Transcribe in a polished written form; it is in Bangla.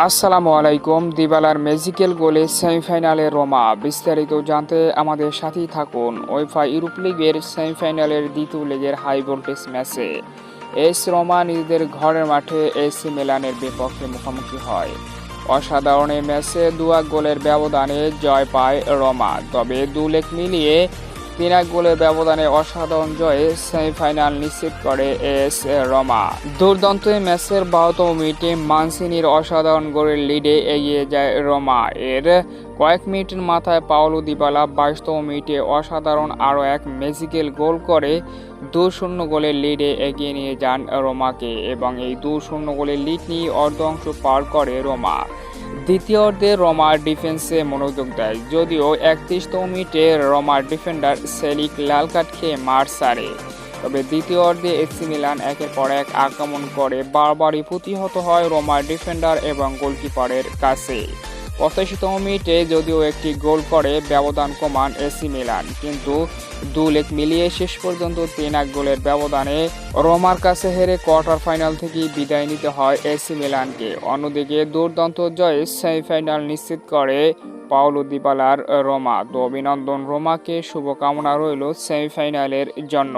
আসসালামু আলাইকুম। দিবালার ম্যাজিক্যাল গোলে সেমিফাইনালে রোমা। বিস্তারিত জানতে আমাদের সাথেই থাকুন। ওয়েফা ইউরোপ লিগের সেমিফাইনালের দ্বিতীয় লেগের হাই ভোল্টেজ ম্যাচে এস রোমা নিজেদের ঘরের মাঠে এসি মিলানের বিপক্ষে মুখোমুখি হয়। অসাধারণ এই ম্যাচে 2 গোলের ব্যবধানে জয় পায় রোমা। তবে 2 লেগ মিলিয়ে 3 গোলের ব্যবধানে অসাধারণ জয়ে সেমিফাইনাল নিশ্চিত করে এস রোমা। দুর্দান্ত এই ম্যাচের 12তম মিনিটে মানসিনির অসাধারণ গোলের লিডে এগিয়ে যায় রোমা। এর কয়েক মিনিটের মাথায় পাওলো দিবালা 22তম মিনিটে অসাধারণ আরও এক ম্যাজিক্যাল গোল করে 2-0 গোলের লিডে এগিয়ে নিয়ে যান রোমাকে এবং এই 2-0 গোলের লিড নিয়ে অর্ধ অংশ পার করে রোমা। দ্বিতীয় অর্ধে রোমার ডিফেন্সে মনোযোগ দেয়, যদিও 31তম মিনিটে রোমার ডিফেন্ডার সেলিক লাল কার্ড খেয়ে মাঠ ছাড়ে। তবে দ্বিতীয় অর্ধে এসি মিলান একের পর এক আক্রমণ করে বারবারই প্রতিহত হয় রোমার ডিফেন্ডার এবং গোলকিপারের কাছে। 85তম মিনিটে যদিও একটি গোল করে ব্যবধান কমান এসি মিলান, কিন্তু 2 লেগ মিলিয়ে শেষ পর্যন্ত 3 গোলের ব্যবধানে রোমার কাছে হেরে কোয়ার্টার ফাইনাল থেকেই বিদায় নিতে হয় এসি মিলানকে। অন্যদিকে দুর্দান্ত জয়ে সেমিফাইনাল নিশ্চিত করে পাওলো দিবালার রোমা। তো অভিনন্দন রোমাকে, শুভকামনা রইল সেমিফাইনালের জন্য।